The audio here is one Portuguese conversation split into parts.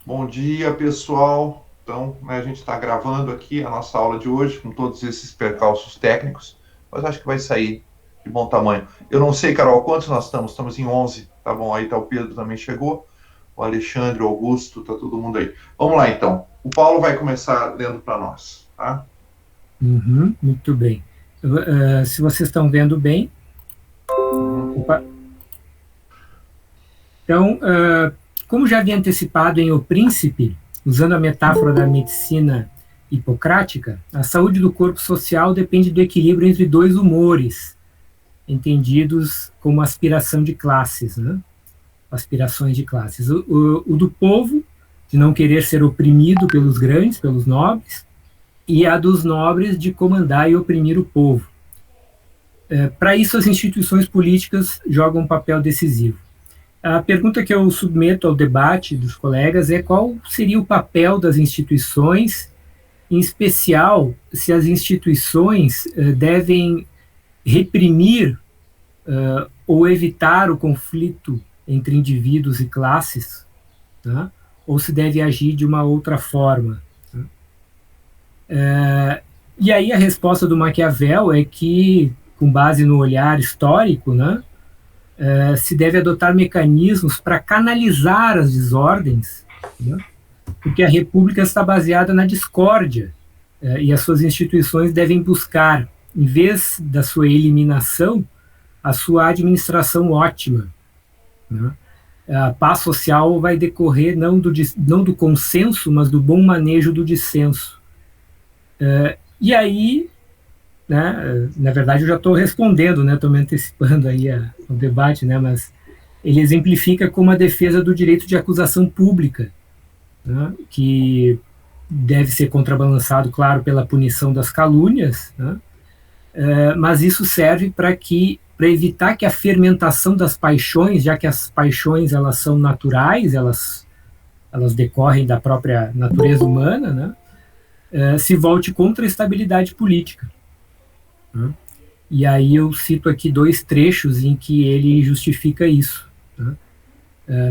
Bom dia, pessoal. Então, né, a gente está gravando aqui a nossa aula de hoje com todos esses percalços técnicos, mas acho que vai sair de bom tamanho. Eu não sei, Carol, quantos nós estamos? Estamos em 11, tá bom? Aí tá o Pedro também chegou, o Alexandre, o Augusto, tá todo mundo aí. Vamos lá, então. O Paulo vai começar lendo para nós, tá? Uhum, muito bem. Se vocês estão vendo bem. Opa. Então, como já havia antecipado em O Príncipe, usando a metáfora da medicina hipocrática, a saúde do corpo social depende do equilíbrio entre dois humores, entendidos como aspiração de classes, né? Aspirações de classes. O do povo, de não querer ser oprimido pelos grandes, pelos nobres, e a dos nobres de comandar e oprimir o povo. Para isso, as instituições políticas jogam um papel decisivo. A pergunta que eu submeto ao debate dos colegas é qual seria o papel das instituições, em especial se as instituições devem reprimir ou evitar o conflito entre indivíduos e classes, tá? Ou se deve agir de uma outra forma. E aí a resposta do Maquiavel é que, com base no olhar histórico, né, se deve adotar mecanismos para canalizar as desordens, né, porque a república está baseada na discórdia, e as suas instituições devem buscar, em vez da sua eliminação, a sua administração ótima, né. A paz social vai decorrer não do consenso, mas do bom manejo do dissenso. E aí, né, na verdade eu já estou respondendo, né, estou me antecipando aí ao debate, né, mas ele exemplifica como a defesa do direito de acusação pública, né, que deve ser contrabalançado, claro, pela punição das calúnias, né, mas isso serve para evitar que a fermentação das paixões, já que as paixões elas são naturais, elas decorrem da própria natureza humana, né, se volte contra a estabilidade política, né. E aí eu cito aqui dois trechos em que ele justifica isso, né.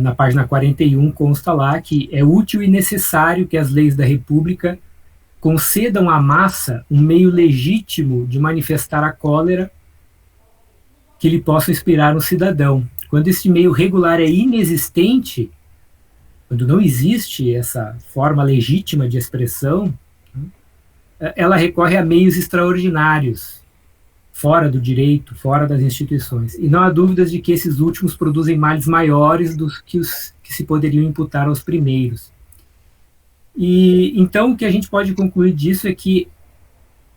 Na página 41 consta lá que é útil e necessário que as leis da República concedam à massa um meio legítimo de manifestar a cólera que lhe possa inspirar um cidadão. Quando esse meio regular é inexistente, quando não existe essa forma legítima de expressão, ela recorre a meios extraordinários, fora do direito, fora das instituições. E não há dúvidas de que esses últimos produzem males maiores do que os que se poderiam imputar aos primeiros. E então o que a gente pode concluir disso é que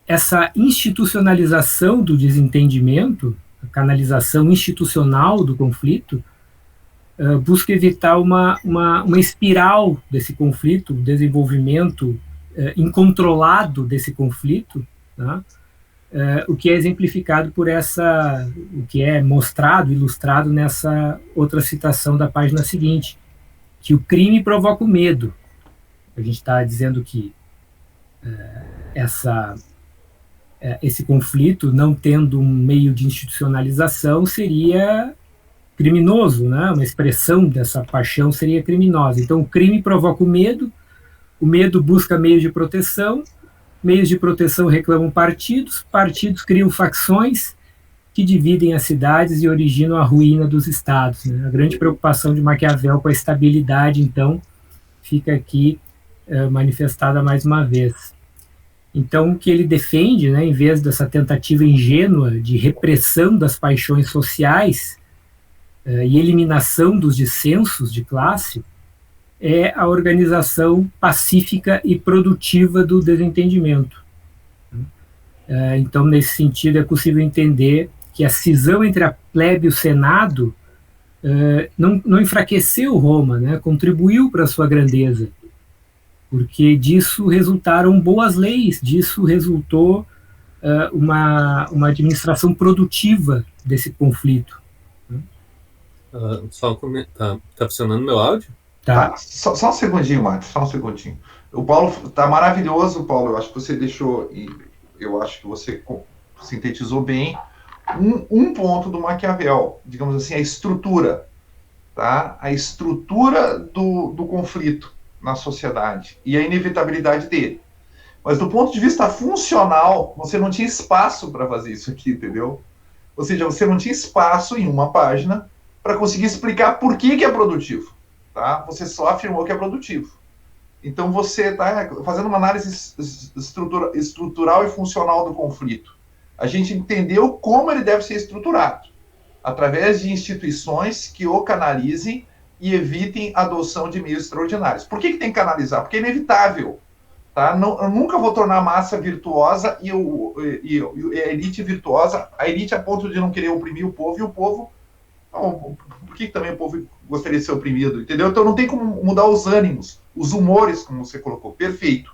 essa institucionalização do desentendimento, a canalização institucional do conflito, busca evitar uma espiral desse conflito, um desenvolvimento incontrolado desse conflito, né? O que é exemplificado por o que é mostrado, ilustrado nessa outra citação da página seguinte, que o crime provoca o medo. A gente está dizendo que esse conflito, não tendo um meio de institucionalização, seria criminoso, né? Uma expressão dessa paixão seria criminosa. Então, o crime provoca o medo busca meios de proteção reclamam partidos, partidos criam facções que dividem as cidades e originam a ruína dos estados, né? A grande preocupação de Maquiavel com a estabilidade, então, fica aqui manifestada mais uma vez. Então, o que ele defende, né, em vez dessa tentativa ingênua de repressão das paixões sociais e eliminação dos dissensos de classe, é a organização pacífica e produtiva do desentendimento. Então, nesse sentido, é possível entender que a cisão entre a plebe e o Senado não enfraqueceu Roma, né, contribuiu para a sua grandeza, porque disso resultaram boas leis, disso resultou uma administração produtiva desse conflito. Tá funcionando meu áudio? Tá. Só um segundinho, Marcos, só um segundinho. O Paulo tá maravilhoso, Paulo. Eu acho que você deixou, e eu acho que você sintetizou bem um ponto do Maquiavel, digamos assim, a estrutura, tá? A estrutura do conflito. na sociedade e a inevitabilidade dele. Mas do ponto de vista funcional, você não tinha espaço para fazer isso aqui, entendeu? Ou seja, você não tinha espaço em uma página para conseguir explicar por que é produtivo. Tá? Você só afirmou que é produtivo. Então você está fazendo uma análise estrutural e funcional do conflito. A gente entendeu como ele deve ser estruturado, através de instituições que o canalizem e evitem a adoção de meios extraordinários. Por que tem que canalizar? Porque é inevitável. Tá? Não, eu nunca vou tornar a massa virtuosa e a elite virtuosa, a elite a ponto de não querer oprimir o povo, e o povo, não, por que também o povo gostaria de ser oprimido? Entendeu? Então não tem como mudar os ânimos, os humores, como você colocou. Perfeito.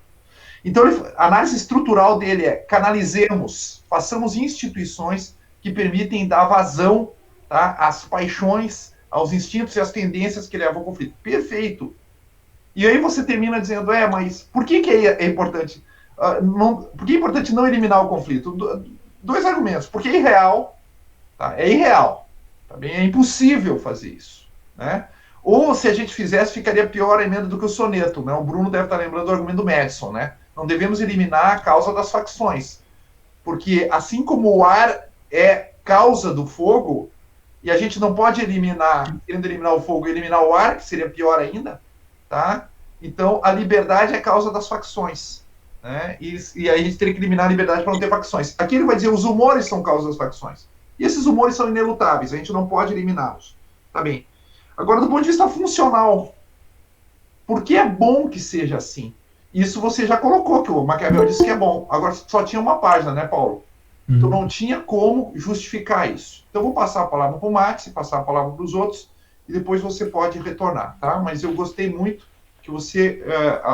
Então a análise estrutural dele é: canalizemos, façamos instituições que permitem dar vazão, tá, às paixões, aos instintos e às tendências que levam ao conflito. Perfeito. E aí você termina dizendo: mas por que é importante? Por que é importante não eliminar o conflito? Dois argumentos. Porque é irreal. Tá? É irreal. Também é impossível fazer isso. Né? Ou se a gente fizesse, ficaria pior ainda do que o soneto. Né? O Bruno deve estar lembrando do argumento do Madison. Né? Não devemos eliminar a causa das facções. Porque assim como o ar é causa do fogo, e a gente não pode querendo eliminar o fogo, eliminar o ar, que seria pior ainda, tá? Então, a liberdade é a causa das facções. Né? E aí a gente teria que eliminar a liberdade para não ter facções. Aqui ele vai dizer: os humores são causa das facções. E esses humores são inelutáveis, a gente não pode eliminá-los. Tá bem. Agora, do ponto de vista funcional, por que é bom que seja assim? Isso você já colocou, que o Maquiavel disse que é bom. Agora, só tinha uma página, né, Paulo? Então não tinha como justificar isso. Então eu vou passar a palavra para o Max, passar a palavra para os outros, e depois você pode retornar, tá? Mas eu gostei muito que você,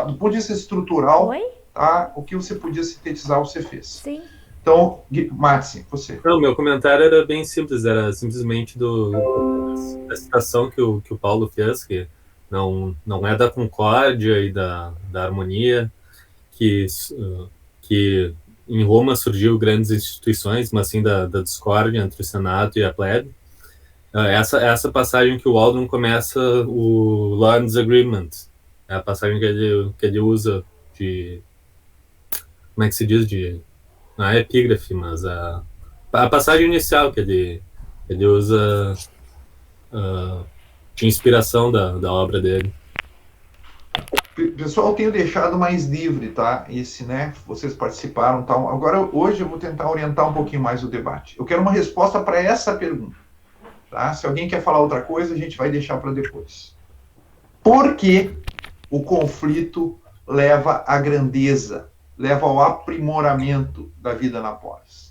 do ponto de vista estrutural, tá, o que você podia sintetizar, você fez. Sim. Então, Max, você. Não, meu comentário era bem simples, era simplesmente da citação que o Paulo fez, que não é da concórdia e da harmonia, que em Roma surgiu grandes instituições, mas sim da discórdia entre o Senado e a plebe. Essa passagem que o Waldron começa o Lawrence Agreement, é a passagem que ele usa de... Como é que se diz? Não é epígrafe, mas a passagem inicial que ele usa de inspiração da obra dele. Pessoal, eu tenho deixado mais livre, tá? Esse, né? Vocês participaram, tal. Agora, hoje eu vou tentar orientar um pouquinho mais o debate. Eu quero uma resposta para essa pergunta, tá? Se alguém quer falar outra coisa, a gente vai deixar para depois. Por que o conflito leva à grandeza, leva ao aprimoramento da vida na polis?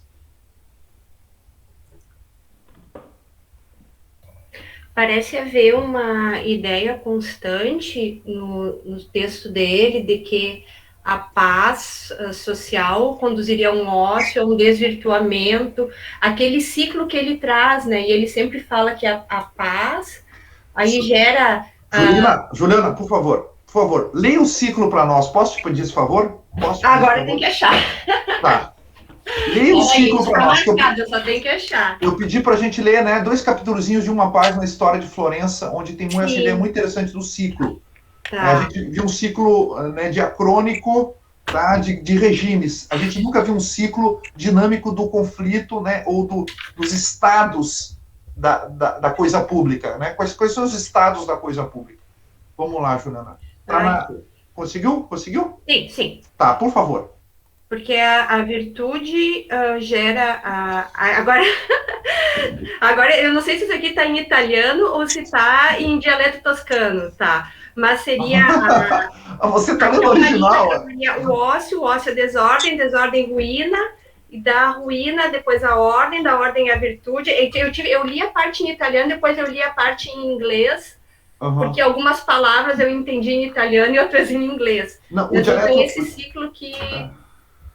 Parece haver uma ideia constante no texto dele de que a paz social conduziria a um ócio, a um desvirtuamento, aquele ciclo que ele traz, né? E ele sempre fala que a paz aí gera... Juliana, por favor, leia o ciclo para nós. Posso te pedir esse favor? Agora tem que achar. Tá. Leia o ciclo para nós. Eu só tenho que achar. Eu pedi para a gente ler, né, 2 capítulozinhos de uma página, História de Florença, onde tem uma ideia muito interessante do ciclo. Tá. A gente viu um ciclo, né, diacrônico, tá, de regimes. A gente nunca viu um ciclo dinâmico do conflito, né, ou dos estados da coisa pública. Né? Quais são os estados da coisa pública? Vamos lá, Juliana. Conseguiu? Sim. Tá, por favor. Porque a virtude gera... Agora, eu não sei se isso aqui está em italiano ou se está em dialeto toscano, tá? Mas seria... Você está lendo original. O ócio é desordem ruína, e da ruína depois a ordem, da ordem a virtude. Eu li a parte em italiano, depois eu li a parte em inglês, porque algumas palavras eu entendi em italiano e outras em inglês. Não, então tem esse ciclo que...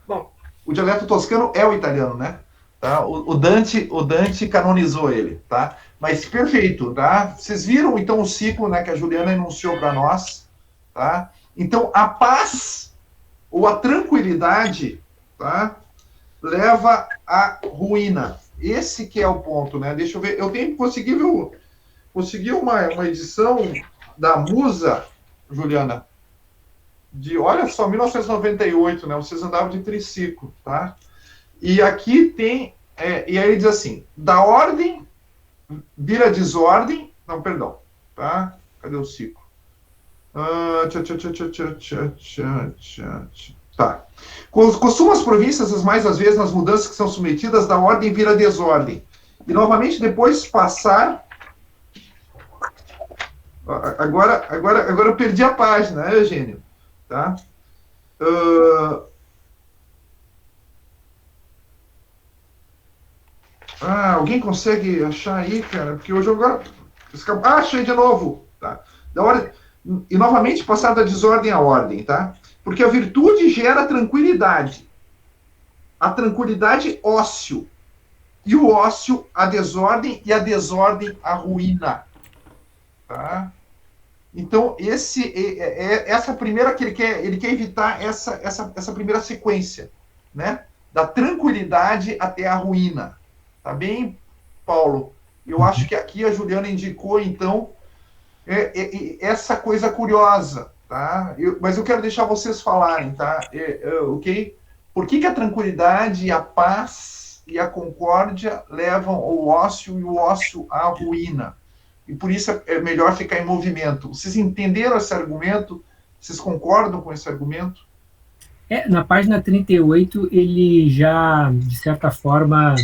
Bom. O dialeto toscano é o italiano, né? Tá? O Dante canonizou ele, tá? Mas perfeito, tá? Vocês viram, então, o ciclo, né, que a Juliana enunciou para nós, tá? Então, a paz ou a tranquilidade, tá, leva à ruína. Esse que é o ponto, né? Deixa eu ver. Eu consegui uma edição da Musa, Juliana, olha só, 1998, né? Vocês andavam de triciclo, tá? E aqui tem, e aí ele diz assim, da ordem vira desordem, não, perdão, tá? Cadê o ciclo? Tá. Costumam as províncias, as mais às vezes, nas mudanças que são submetidas, da ordem vira desordem. E novamente, depois passar. Agora eu perdi a página, né, Eugênio? Tá? Alguém consegue achar aí, cara? Porque hoje eu agora. Achei de novo. Tá? Da ordem. E novamente, passar da desordem à ordem, tá? Porque a virtude gera tranquilidade. A tranquilidade, ócio. E o ócio, a desordem, e a desordem, a ruína. Tá? Então, essa primeira que ele quer evitar essa primeira sequência, né? Da tranquilidade até a ruína. Tá bem, Paulo? Eu acho que aqui a Juliana indicou, então, essa coisa curiosa, tá? Mas eu quero deixar vocês falarem, tá? Ok? Por que a tranquilidade, a paz e a concórdia levam ao ócio e o ócio à ruína? E por isso é melhor ficar em movimento. Vocês entenderam esse argumento? Vocês concordam com esse argumento? Na página 38, ele já, de certa forma,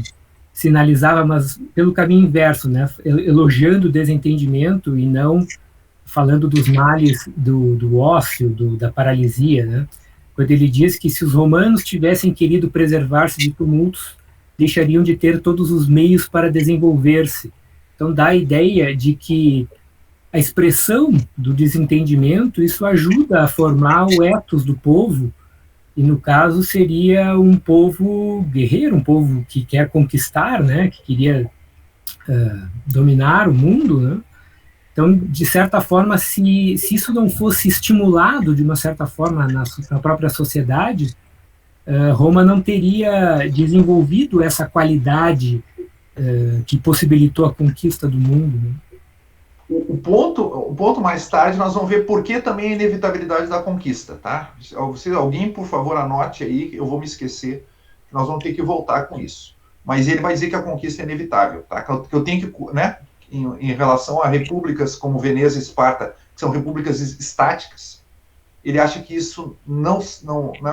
sinalizava, mas pelo caminho inverso, né? Elogiando o desentendimento e não falando dos males do ócio, da paralisia, né? Quando ele diz que se os romanos tivessem querido preservar-se de tumultos, deixariam de ter todos os meios para desenvolver-se. Então dá a ideia de que a expressão do desentendimento, isso ajuda a formar o ethos do povo, e no caso seria um povo guerreiro, um povo que quer conquistar, né, que queria dominar o mundo, né? Então, de certa forma, se isso não fosse estimulado de uma certa forma na própria sociedade, Roma não teria desenvolvido essa qualidade que possibilitou a conquista do mundo, né? O ponto mais tarde, nós vamos ver por que também a inevitabilidade da conquista, tá? Se alguém, por favor, anote aí, eu vou me esquecer, nós vamos ter que voltar com isso. Mas ele vai dizer que a conquista é inevitável, tá? Que eu tenho que, né, em relação a repúblicas como Veneza e Esparta, que são repúblicas estáticas, ele acha que isso não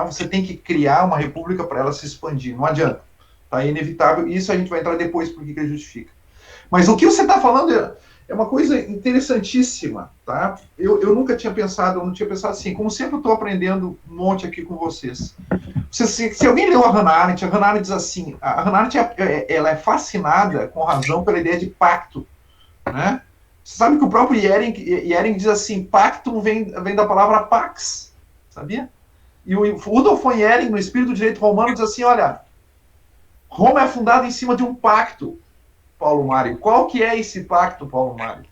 você tem que criar uma república para ela se expandir, não adianta, tá? É inevitável, e isso a gente vai entrar depois porque que ele justifica. Mas o que você está falando é uma coisa interessantíssima, tá? Eu nunca tinha pensado, eu não tinha pensado assim, como sempre eu estou aprendendo um monte aqui com vocês. Se alguém leu a Hannah Arendt diz assim, a Hannah Arendt ela é fascinada, com razão, pela ideia de pacto, né? Você sabe que o próprio Ehring diz assim, pacto vem da palavra pax, sabia? E o Rudolf von Ehring, no Espírito do Direito Romano, diz assim, olha, Roma é fundada em cima de um pacto, Paulo Mário. Qual que é esse pacto, Paulo Mário?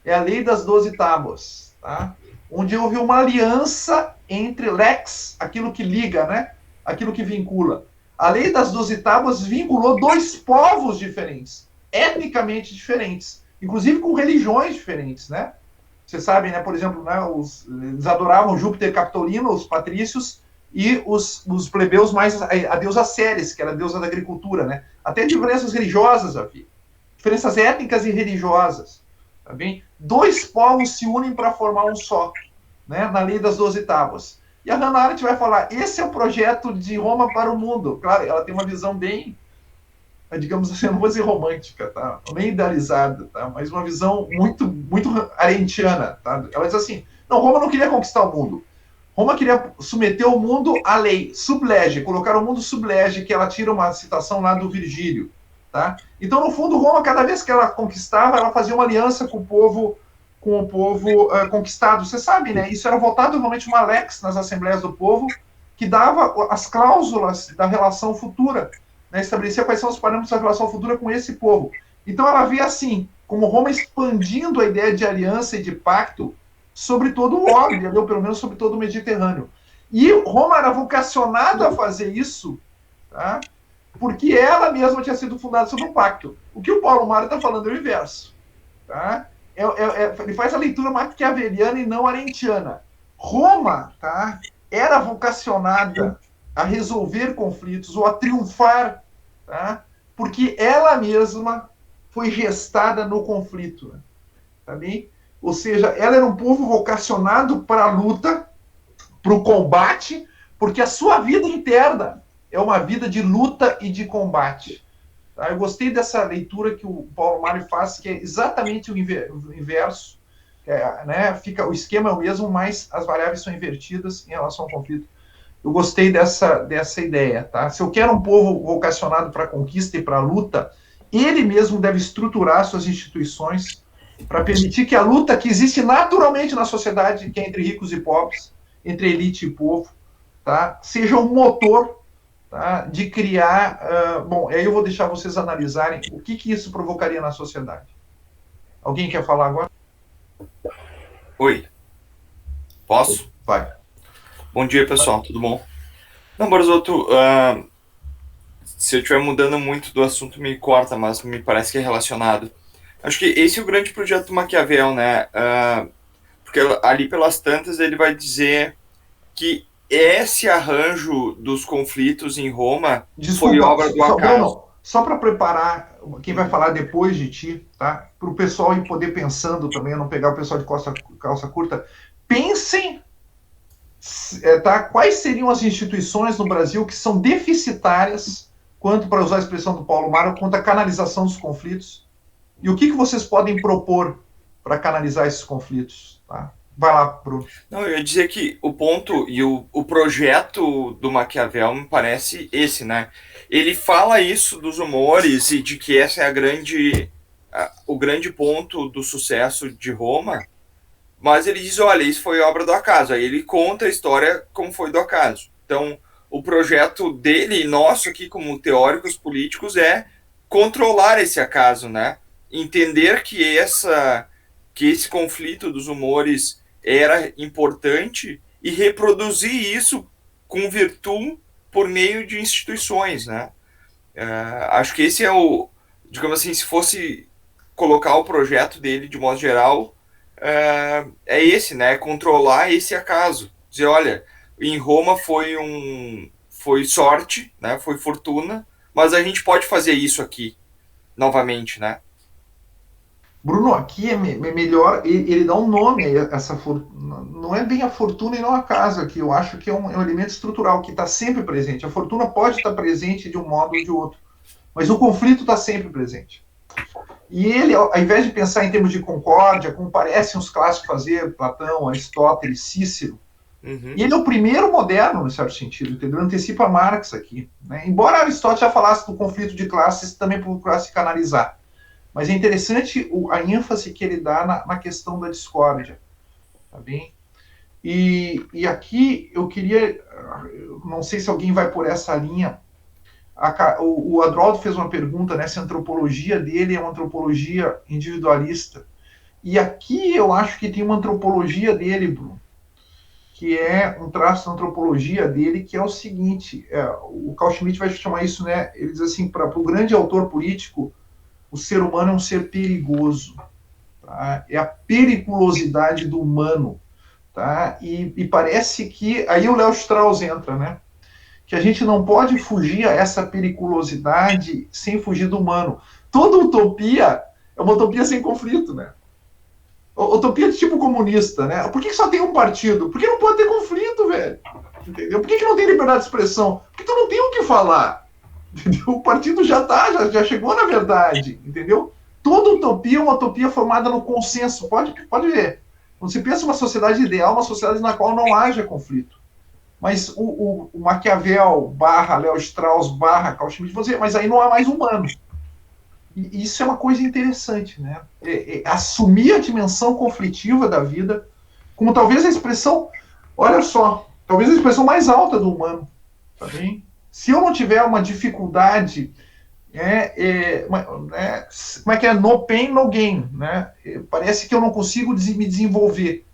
É a lei das 12 tábuas, tá? Onde houve uma aliança entre lex, aquilo que liga, né? Aquilo que vincula. A lei das 12 tábuas vinculou dois povos diferentes, etnicamente diferentes, inclusive com religiões diferentes, né? Você sabe, né? Por exemplo, né, eles adoravam Júpiter Capitolino, os patrícios, e os plebeus mais a deusa Ceres, que era a deusa da agricultura, né? Até diferenças religiosas havia. Diferenças étnicas e religiosas, tá bem? Dois povos se unem para formar um só, né? Na lei das 12 tábuas. E a Hannah Arendt vai falar, esse é o projeto de Roma para o mundo. Claro, ela tem uma visão bem, digamos assim, eu não vou dizer romântica, tá? Nem idealizada, tá? Mas uma visão muito, muito arendtiana, tá? Ela diz assim, não, Roma não queria conquistar o mundo. Roma queria submeter o mundo à lei, sublege, colocar o mundo sublege, que ela tira uma citação lá do Virgílio. Tá? Então, no fundo, Roma, cada vez que ela conquistava, ela fazia uma aliança com o povo conquistado. Você sabe, né? Isso era votado normalmente uma lex nas assembleias do povo, que dava as cláusulas da relação futura, né? Estabelecia quais são os parâmetros da relação futura com esse povo. Então, ela via assim, como Roma expandindo a ideia de aliança e de pacto sobre todo o orbe, ou pelo menos sobre todo o Mediterrâneo. E Roma era vocacionada a fazer isso, tá? Porque ela mesma tinha sido fundada sobre um pacto. O que o Paulo Mário está falando é o inverso. Tá? Ele faz a leitura maquiaveliana e não arendtiana. Roma, tá? era vocacionada a resolver conflitos ou a triunfar, tá? Porque ela mesma foi gestada no conflito, né? Tá bem? Ou seja, ela era um povo vocacionado para a luta, para o combate, porque a sua vida interna é uma vida de luta e de combate. Tá? Eu gostei dessa leitura que o Paulo Mário faz, que é exatamente o inverso. Né? O esquema é o mesmo, mas as variáveis são invertidas em relação ao conflito. Eu gostei dessa ideia. Tá? Se eu quero um povo vocacionado para a conquista e para a luta, ele mesmo deve estruturar suas instituições para permitir que a luta que existe naturalmente na sociedade, que é entre ricos e pobres, entre elite e povo, tá? Seja um motor, tá? De criar... bom, aí eu vou deixar vocês analisarem o que isso provocaria na sociedade. Alguém quer falar agora? Oi. Posso? Vai. Bom dia, pessoal. Tudo bom? Não, Barzotto, se eu estiver mudando muito do assunto, me corta, mas me parece que é relacionado. Acho que esse é o grande projeto do Maquiavel, né? Porque ali pelas tantas ele vai dizer que esse arranjo dos conflitos em Roma foi obra do acaso. Só para preparar quem vai falar depois de ti, tá? Para o pessoal ir poder pensando também, não pegar o pessoal de calça curta. Pensem, tá? Quais seriam as instituições no Brasil que são deficitárias, quanto, para usar a expressão do Paulo Mário, quanto à canalização dos conflitos. E o que vocês podem propor para canalizar esses conflitos? Tá? Vai lá, Bruno. Não, eu ia dizer que o ponto e o projeto do Maquiavel me parece esse, né? Ele fala isso dos humores e de que essa é o grande ponto do sucesso de Roma, mas ele diz, olha, isso foi obra do acaso. Aí ele conta a história como foi do acaso. Então, o projeto dele e nosso aqui como teóricos políticos é controlar esse acaso, né? Entender que esse conflito dos humores era importante e reproduzir isso com virtude por meio de instituições, né? Acho que esse é digamos assim, se fosse colocar o projeto dele de modo geral, é esse, né? Controlar esse acaso. Dizer, olha, em Roma foi sorte, né? Foi fortuna, mas a gente pode fazer isso aqui novamente, né? Bruno, aqui é melhor, ele dá um nome a essa fortuna. Não é bem a fortuna e não a acaso aqui. Eu acho que é um elemento estrutural que está sempre presente. A fortuna pode estar presente de um modo ou de outro, mas o conflito está sempre presente. E ele, ao invés de pensar em termos de concórdia, como parecem os clássicos fazer, Platão, Aristóteles, Cícero, e ele é o primeiro moderno, no certo sentido, entendeu? Antecipa Marx aqui. Né? Embora Aristóteles já falasse do conflito de classes, também procurasse canalizar. Mas é interessante a ênfase que ele dá na questão da discórdia. Tá bem? E aqui eu queria, não sei se alguém vai por essa linha, o Adroaldo fez uma pergunta, né, se a antropologia dele é uma antropologia individualista. E aqui eu acho que tem uma antropologia dele, Bruno, que é um traço da antropologia dele, que é o seguinte, o Carl Schmitt vai chamar isso, né, ele diz assim, para o grande autor político, o ser humano é um ser perigoso. Tá? É a periculosidade do humano. Tá? E parece que... Aí o Léo Strauss entra, né? Que a gente não pode fugir a essa periculosidade sem fugir do humano. Toda utopia é uma utopia sem conflito, né? Utopia de tipo comunista, né? Por que só tem um partido? Porque não pode ter conflito, velho. Entendeu? Por que não tem liberdade de expressão? Porque tu não tem o que falar. Entendeu? O partido já chegou na verdade, entendeu? Toda utopia é uma utopia formada no consenso, pode ver. Quando você pensa uma sociedade ideal, uma sociedade na qual não haja conflito. Mas o Maquiavel, Léo Strauss, Carl Schmitt, vão dizer, mas aí não há mais humano. E isso é uma coisa interessante, né? Assumir a dimensão conflitiva da vida, como talvez a expressão, olha só, talvez a expressão mais alta do humano, tá bem? Se eu não tiver uma dificuldade, como é que é? No pain, no gain. Né? Parece que eu não consigo me desenvolver.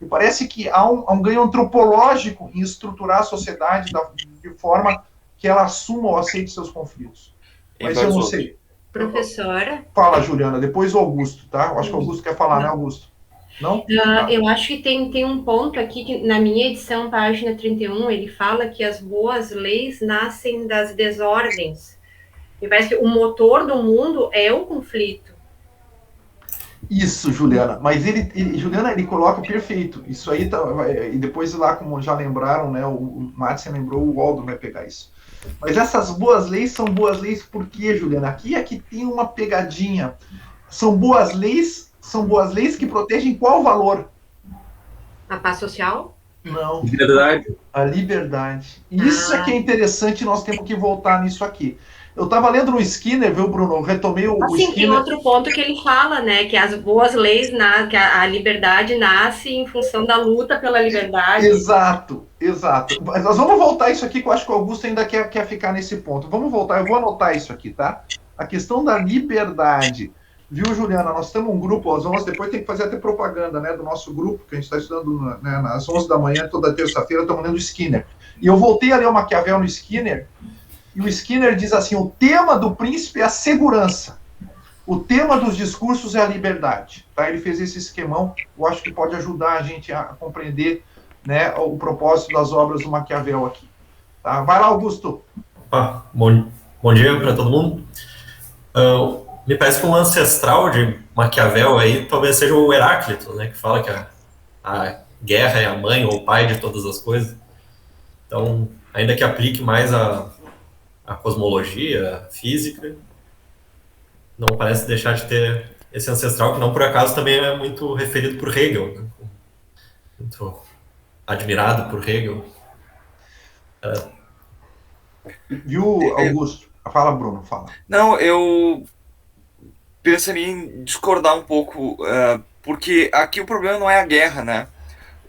E parece que há um ganho antropológico em estruturar a sociedade de forma que ela assuma ou aceite seus conflitos. Mas eu não sei. Professora? Fala, Juliana, depois o Augusto, tá? Eu acho que o Augusto quer falar, né, Augusto? Não? Eu acho que tem um ponto aqui, que na minha edição, página 31, ele fala que as boas leis nascem das desordens. Me parece que o motor do mundo é o conflito. Isso, Juliana. Mas Juliana, ele coloca perfeito. Isso aí tá, e depois lá, como já lembraram, né? O Madsen lembrou, o Waldo vai pegar isso. Mas essas boas leis são boas leis por quê, Juliana? Aqui é que tem uma pegadinha. São boas leis que protegem qual valor? A paz social? Não. Liberdade. A liberdade. Isso é que é interessante, nós temos que voltar nisso aqui. Eu estava lendo no Skinner, viu, Bruno? Eu retomei o Assim, Skinner. tem outro ponto que ele fala, né? Que as boas leis, que a liberdade nasce em função da luta pela liberdade. Exato, exato. Mas nós vamos voltar isso aqui, que eu acho que o Augusto ainda quer ficar nesse ponto. Vamos voltar, eu vou anotar isso aqui, tá? A questão da liberdade. Viu, Juliana? Nós temos um grupo às 11, depois tem que fazer até propaganda, né, do nosso grupo, que a gente está estudando, né, às 11 da manhã, toda terça-feira, estamos lendo o Skinner. E eu voltei a ler o Maquiavel no Skinner, e o Skinner diz assim, o tema do príncipe é a segurança. O tema dos discursos é a liberdade. Tá? Ele fez esse esquemão, eu acho que pode ajudar a gente a compreender, né, o propósito das obras do Maquiavel aqui. Tá? Vai lá, Augusto. Bom dia para todo mundo. Me parece que um ancestral de Maquiavel aí talvez seja o Heráclito, né, que fala que a guerra é a mãe ou o pai de todas as coisas. Então, ainda que aplique mais a cosmologia, a física, não parece deixar de ter esse ancestral, que não por acaso também é muito referido por Hegel, né? Muito admirado por Hegel. Viu, Augusto? Fala, Bruno, fala. Não, eu pensaria em discordar um pouco, porque aqui o problema não é a guerra, né?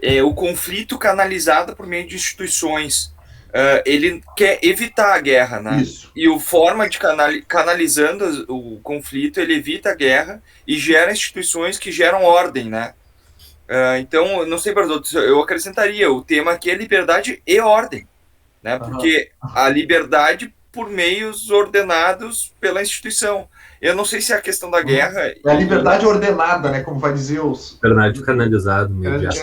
É o conflito canalizado por meio de instituições. Ele quer evitar a guerra, né? Isso. E a forma de canalizando o conflito, ele evita a guerra e gera instituições que geram ordem, né? Então, não sei, Bernardo, eu acrescentaria, o tema aqui é liberdade e ordem, né? Porque a liberdade por meios ordenados pela instituição. Eu não sei se é a questão da guerra... É a liberdade ordenada, né? Como vai dizer os... Liberdade canalizado, imediato.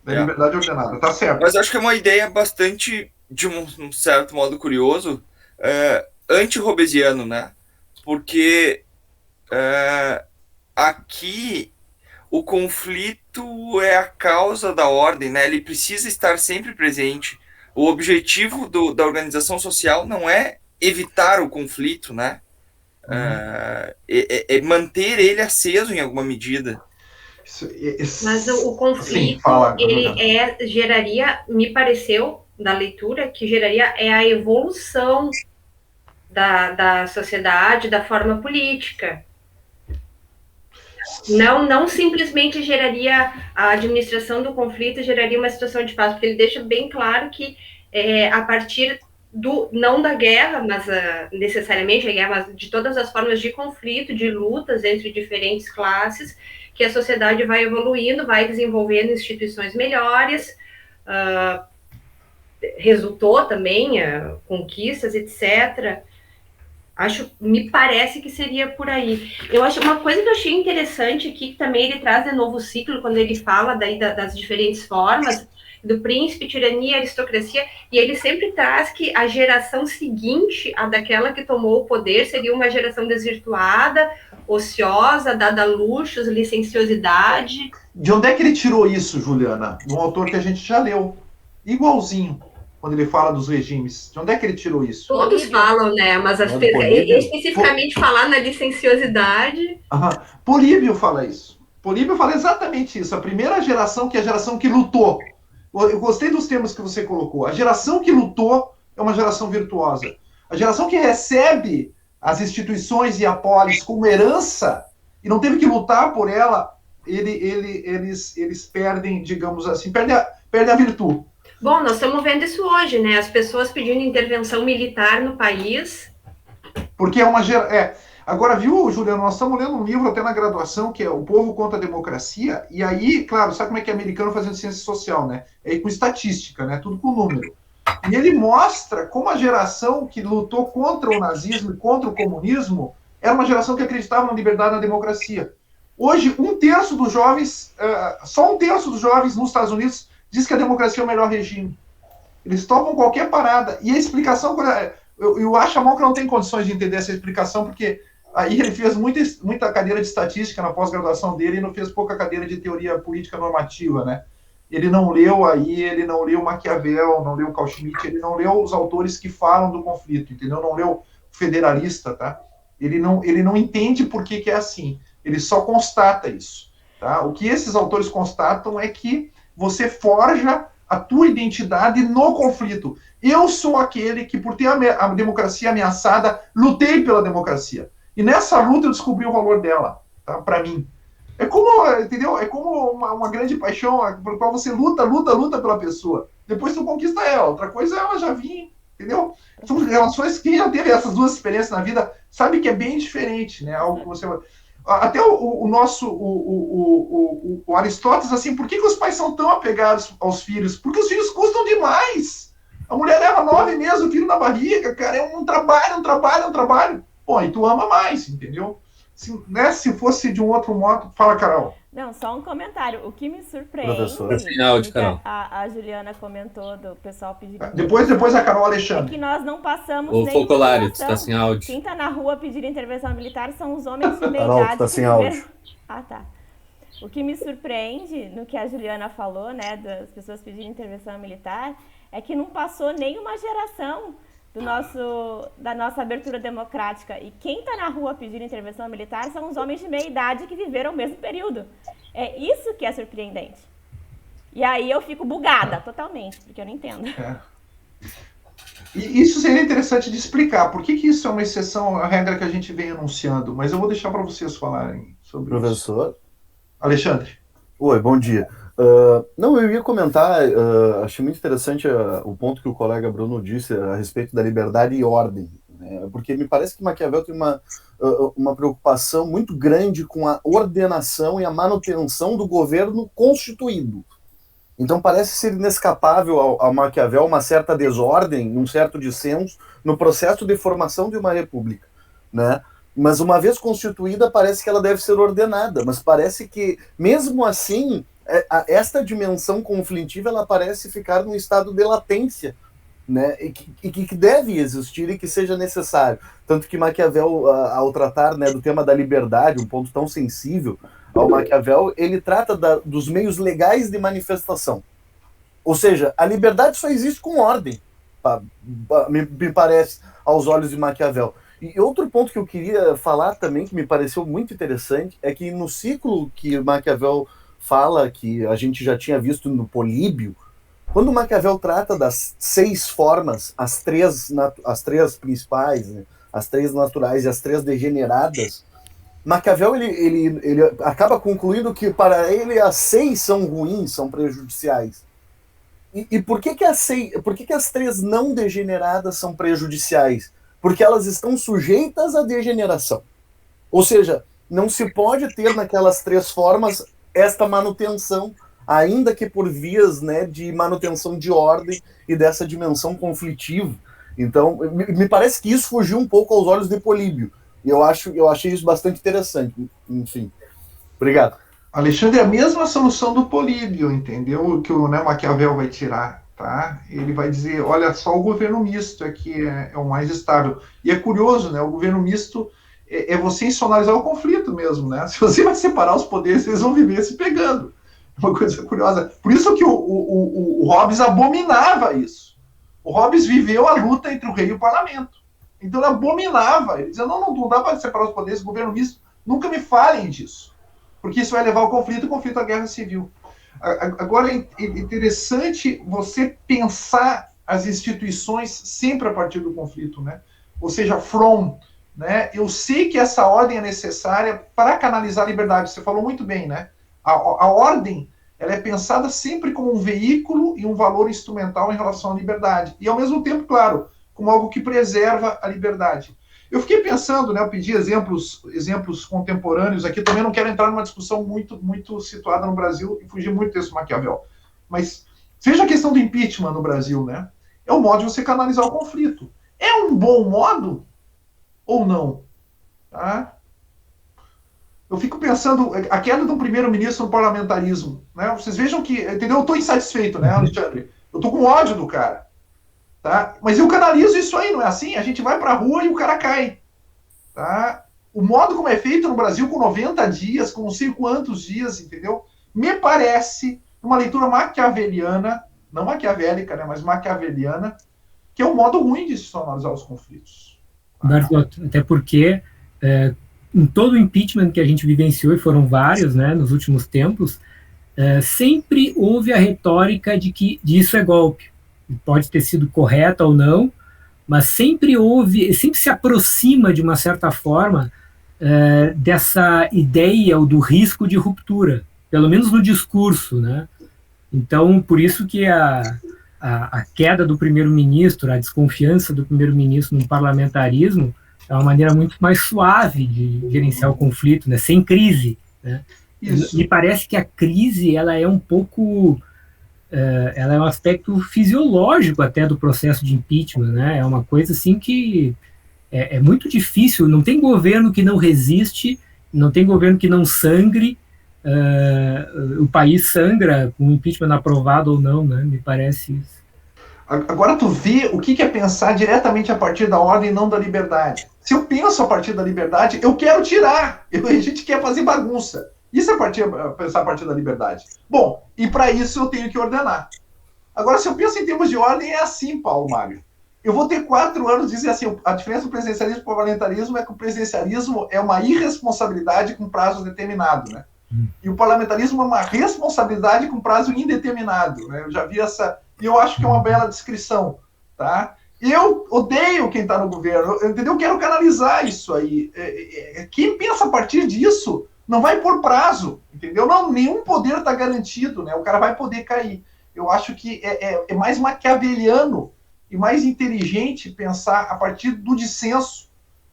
Liberdade ordenada, tá certo. Mas acho que é uma ideia bastante, de um certo modo curioso, anti-robesiano, né? Porque aqui o conflito é a causa da ordem, né? Ele precisa estar sempre presente. O objetivo da organização social não é evitar o conflito, né? É manter ele aceso em alguma medida. Mas o conflito, ele geraria, me pareceu, da leitura, que geraria a evolução da sociedade, da forma política. Não simplesmente geraria a administração do conflito, geraria uma situação de paz, porque ele deixa bem claro que a partir não da guerra, mas necessariamente a guerra, mas de todas as formas de conflito, de lutas entre diferentes classes, que a sociedade vai evoluindo, vai desenvolvendo instituições melhores, resultou também conquistas, etc. Me parece que seria por aí. Eu acho uma coisa que eu achei interessante aqui, que também ele traz de novo o ciclo, quando ele fala daí das diferentes formas, do príncipe, tirania, aristocracia, e ele sempre traz que a geração seguinte, a daquela que tomou o poder, seria uma geração desvirtuada, ociosa, dada a luxos, licenciosidade. De onde é que ele tirou isso, Juliana? De um autor que a gente já leu, igualzinho, quando ele fala dos regimes. De onde é que ele tirou isso? Todos falam, né? Mas especificamente falar na licenciosidade... Políbio fala isso. Políbio fala exatamente isso. A primeira geração, que é a geração que lutou. Eu gostei dos termos que você colocou. A geração que lutou é uma geração virtuosa. A geração que recebe as instituições e a polis como herança e não teve que lutar por ela, eles perdem, digamos assim, perdem a virtude. Bom, nós estamos vendo isso hoje, né? As pessoas pedindo intervenção militar no país. Porque é uma geração... Agora, viu, Juliano, nós estamos lendo um livro até na graduação, que é O Povo contra a Democracia, e aí, claro, sabe como é que é americano fazendo ciência social, né? É com estatística, né? Tudo com número. E ele mostra como a geração que lutou contra o nazismo e contra o comunismo era uma geração que acreditava na liberdade e na democracia. Hoje, só 1/3 dos jovens nos Estados Unidos diz que a democracia é o melhor regime. Eles topam qualquer parada. E a explicação, eu acho a mão que não tem condições de entender essa explicação, porque aí ele fez muita cadeira de estatística na pós-graduação dele e não fez pouca cadeira de teoria política normativa, né? Ele não leu Maquiavel, não leu Carl Schmitt, ele não leu os autores que falam do conflito, entendeu? Não leu Federalista, tá? Ele não entende por que é assim. Ele só constata isso, tá? O que esses autores constatam é que você forja a tua identidade no conflito. Eu sou aquele que, por ter a democracia ameaçada, lutei pela democracia. E nessa luta eu descobri o valor dela, tá? Para mim. É como, entendeu? É como uma grande paixão por qual você luta pela pessoa. Depois tu conquista ela. Outra coisa é ela já vir, entendeu? São relações que quem já teve essas duas experiências na vida sabe que é bem diferente, né? Algo que você... Até o Aristóteles, assim, por que os pais são tão apegados aos filhos? Porque os filhos custam demais. A mulher leva 9 meses o filho na barriga, cara, é um trabalho. Bom, e tu ama mais, entendeu? Se fosse de um outro modo... Fala, Carol. Não, só um comentário. O que me surpreende... Professor. Sem áudio, Carol. A Juliana comentou do pessoal pedindo... Depois a Carol Alexandre. É que nós não passamos nem Focolari, tu tá sem áudio. Quem tá na rua pedir intervenção militar são os homens de meia Carol, idade. tu tá sem áudio. Ah, tá. O que me surpreende no que a Juliana falou, né, das pessoas pedirem intervenção militar, é que não passou nenhuma geração da nossa abertura democrática. E quem está na rua pedindo intervenção militar são os homens de meia idade que viveram o mesmo período. É isso que é surpreendente. E aí eu fico bugada totalmente, porque eu não entendo. E isso seria interessante de explicar. Por que isso é uma exceção à regra que a gente vem anunciando? Mas eu vou deixar para vocês falarem sobre isso. Professor? Alexandre. Oi, bom dia. Não, eu ia comentar, achei muito interessante o ponto que o colega Bruno disse a respeito da liberdade e ordem, né? Porque me parece que Maquiavel tem uma preocupação muito grande com a ordenação e a manutenção do governo constituído. Então parece ser inescapável ao Maquiavel uma certa desordem, um certo dissenso no processo de formação de uma república, né? Mas uma vez constituída, parece que ela deve ser ordenada, mas parece que, mesmo assim, esta dimensão conflitiva ela parece ficar num estado de latência, né? E que deve existir e que seja necessário. Tanto que Maquiavel, ao tratar, né, do tema da liberdade, um ponto tão sensível ao Maquiavel, ele trata dos meios legais de manifestação. Ou seja, a liberdade só existe com ordem, me parece, aos olhos de Maquiavel. E outro ponto que eu queria falar também, que me pareceu muito interessante, é que no ciclo que Maquiavel fala, que a gente já tinha visto no Políbio, quando Maquiavel trata das 6 formas, as três principais, né, as 3 naturais e as 3 degeneradas, Maquiavel ele acaba concluindo que para ele as 6 são ruins, são prejudiciais. E por que as 3 não degeneradas são prejudiciais? Porque elas estão sujeitas à degeneração. Ou seja, não se pode ter naquelas 3 formas esta manutenção, ainda que por vias, né, de manutenção de ordem e dessa dimensão conflitiva. Então, me parece que isso fugiu um pouco aos olhos de Políbio. E eu achei isso bastante interessante. Enfim, obrigado. Alexandre, a mesma solução do Políbio, entendeu? Que o Maquiavel vai tirar. Tá? Ele vai dizer, olha só, o governo misto é que é o mais estável. E é curioso, né? O governo misto é você institucionalizar o conflito mesmo, né? Se você vai separar os poderes, eles vão viver se pegando. É uma coisa curiosa. Por isso que o Hobbes abominava isso. O Hobbes viveu a luta entre o rei e o parlamento. Então ele abominava. Ele dizia, não dá para separar os poderes, o governo misto, nunca me falem disso. Porque isso vai levar ao conflito à guerra civil. Agora, é interessante você pensar as instituições sempre a partir do conflito, né? Ou seja, né? Eu sei que essa ordem é necessária para canalizar a liberdade. Você falou muito bem, né? A ordem, ela é pensada sempre como um veículo e um valor instrumental em relação à liberdade. E, ao mesmo tempo, claro, como algo que preserva a liberdade. Eu fiquei pensando, né, eu pedi exemplos contemporâneos aqui, também não quero entrar numa discussão muito situada no Brasil e fugir muito desse Maquiavel. Mas seja a questão do impeachment no Brasil, né? É um modo de você canalizar o conflito. É um bom modo ou não? Tá? Eu fico pensando, a queda de um primeiro-ministro no parlamentarismo, né? Vocês vejam que, entendeu? Eu estou insatisfeito, né, Alexandre? Eu estou com ódio do cara, tá? Mas eu canalizo isso aí, não é assim? A gente vai para a rua e o cara cai, tá? O modo como é feito no Brasil, com 90 dias, com não sei quantos dias, entendeu? Me parece uma leitura maquiaveliana, não maquiavélica, né, mas maquiaveliana, que é um modo ruim de se analisar os conflitos. Bertolotto, até porque em todo o impeachment que a gente vivenciou, e foram vários, né, nos últimos tempos, sempre houve a retórica de que isso é golpe. Pode ter sido correta ou não, mas sempre se aproxima de uma certa forma dessa ideia ou do risco de ruptura, pelo menos no discurso, né? Então, por isso que a queda do primeiro-ministro, a desconfiança do primeiro-ministro no parlamentarismo é uma maneira muito mais suave de gerenciar o conflito, né? Sem crise, né? Me parece que a crise ela é um pouco ela é um aspecto fisiológico até do processo de impeachment, né? É uma coisa assim que é muito difícil, não tem governo que não resiste, não tem governo que não sangre, o país sangra com o impeachment aprovado ou não, né? Me parece isso. Agora tu vê o que é pensar diretamente a partir da ordem e não da liberdade. Se eu penso a partir da liberdade, eu quero tirar, a gente quer fazer bagunça. Isso é pensar a partir da liberdade. Bom, e para isso eu tenho que ordenar. Agora, se eu penso em termos de ordem, é assim, Paulo Mário. Eu vou ter 4 anos, dizer assim, a diferença do presidencialismo e do parlamentarismo é que o presidencialismo é uma irresponsabilidade com prazo determinado, né? E o parlamentarismo é uma responsabilidade com prazo indeterminado, né? Eu já vi essa, e eu acho que é uma bela descrição, tá? Eu odeio quem está no governo, entendeu? Eu quero canalizar isso aí. Quem pensa a partir disso não vai por prazo, entendeu? Não, nenhum poder está garantido, né? O cara vai poder cair. Eu acho que é mais maquiaveliano e mais inteligente pensar a partir do dissenso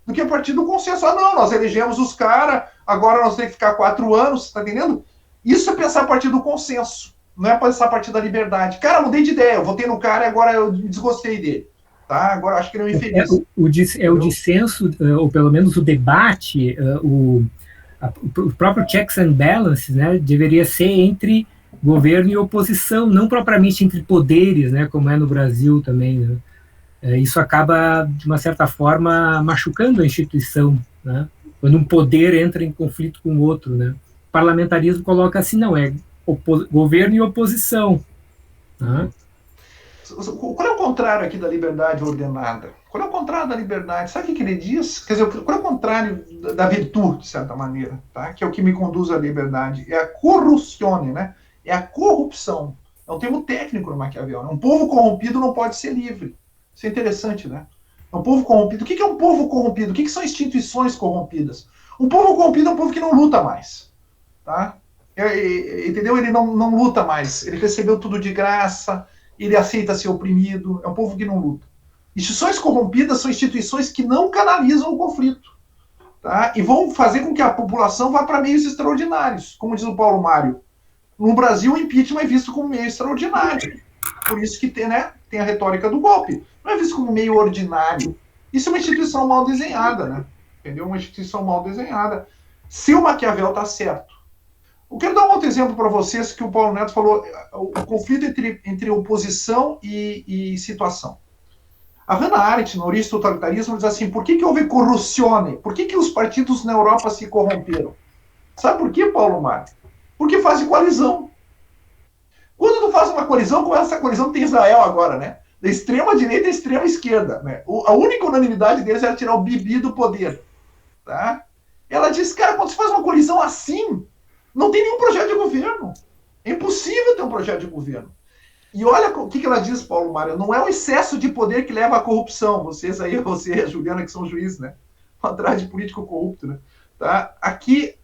do que a partir do consenso. Ah, não, nós elegemos os caras, agora nós temos que ficar 4 anos, tá entendendo? Isso é pensar a partir do consenso, não é pensar a partir da liberdade. Cara, mudei de ideia, eu votei no cara e agora eu desgostei dele. Tá? Agora acho que ele é um infeliz. O dissenso, ou pelo menos o debate, o próprio checks and balances, né, deveria ser entre governo e oposição, não propriamente entre poderes, né, como é no Brasil também, né? Isso acaba, de uma certa forma, machucando a instituição, né? Quando um poder entra em conflito com o outro, né? O parlamentarismo coloca assim, não, é governo e oposição, né? Qual é o contrário aqui da liberdade ordenada? Qual é o contrário da liberdade? Sabe o que ele diz? Quer dizer, qual é o contrário da virtude, de certa maneira, tá? Que é o que me conduz à liberdade? É a corruzione, né? É a corrupção. É um termo técnico no Maquiavel. Um povo corrompido não pode ser livre. Isso é interessante, né? É um povo corrompido. O que é um povo corrompido? O que são instituições corrompidas? Um povo corrompido é um povo que não luta mais, tá? Entendeu? Ele não luta mais. Ele recebeu tudo de graça, ele aceita ser oprimido, é um povo que não luta. Instituições corrompidas são instituições que não canalizam o conflito, tá? E vão fazer com que a população vá para meios extraordinários. Como diz o Paulo Mário, no Brasil o impeachment é visto como meio extraordinário. Por isso que tem a retórica do golpe. Não é visto como meio ordinário. Isso é uma instituição mal desenhada, né? Entendeu? Uma instituição mal desenhada. Se o Maquiavel está certo. Eu quero dar um outro exemplo para vocês que o Paulo Neto falou, o conflito entre oposição e situação. A Hannah Arendt, na Origem do Totalitarismo, diz assim, por que houve corruzione? Por que os partidos na Europa se corromperam? Sabe por quê, Paulo Mário? Porque fazem coalizão. Quando tu faz uma coalizão, como essa coalizão tem Israel agora, né? Da extrema direita e extrema esquerda, né? A única unanimidade deles era tirar o Bibi do poder, tá? Ela diz, cara, quando você faz uma coalizão assim, não tem nenhum projeto de governo. É impossível ter um projeto de governo. E olha o que ela diz, Paulo Mário, não é o excesso de poder que leva à corrupção. Vocês aí, você e a Juliana, que são juízes, né? Atrás de político corrupto, né? Tá? Aqui,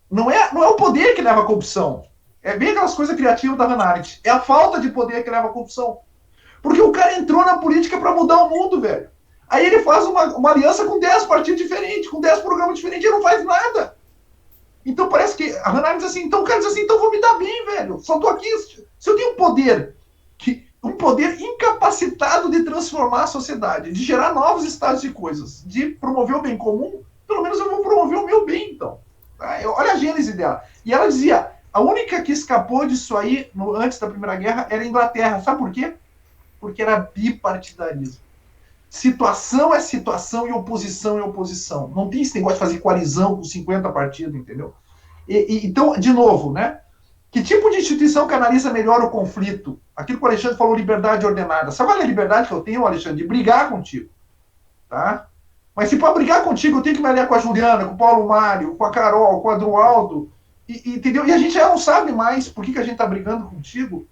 não é o poder que leva à corrupção. É bem aquelas coisas criativas da Hannah Arendt. É a falta de poder que leva à corrupção. Porque o cara entrou na política para mudar o mundo, velho. Aí ele faz uma aliança com 10 partidos diferentes, com 10 programas diferentes, e não faz nada. Então parece que a Hannah Arendt diz assim, então o cara diz assim, então vou me dar bem, velho. Só tô aqui. Se eu tenho um poder incapacitado de transformar a sociedade, de gerar novos estados de coisas, de promover o bem comum, pelo menos eu vou promover o meu bem, então. Tá? Olha a gênese dela. E ela dizia, a única que escapou disso aí, antes da Primeira Guerra, era a Inglaterra. Sabe por quê? Porque era bipartidarismo. Situação é situação e oposição é oposição. Não tem esse negócio de fazer coalizão com 50 partidos, entendeu? Então, de novo, né? Que tipo de instituição canaliza melhor o conflito? Aquilo que o Alexandre falou, liberdade ordenada. Sabe qual é a liberdade que eu tenho, Alexandre? De brigar contigo. Tá? Mas se para brigar contigo, eu tenho que me aliar com a Juliana, com o Paulo Mário, com a Carol, com o Adroaldo, entendeu? E a gente já não sabe mais por que a gente está brigando contigo.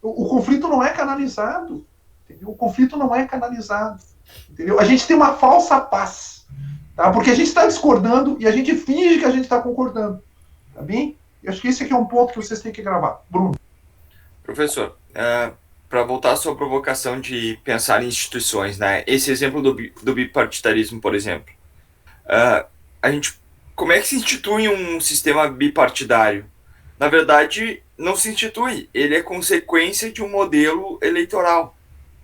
O conflito não é canalizado. Entendeu? O conflito não é canalizado. Entendeu? A gente tem uma falsa paz. Tá? Porque a gente está discordando e a gente finge que a gente está concordando. Tá bem? Eu acho que esse aqui é um ponto que vocês têm que gravar. Bruno. Professor, para voltar à sua provocação de pensar em instituições, né? Esse exemplo do bipartidarismo, por exemplo. Como é que se institui um sistema bipartidário? Na verdade, não se institui. Ele é consequência de um modelo eleitoral.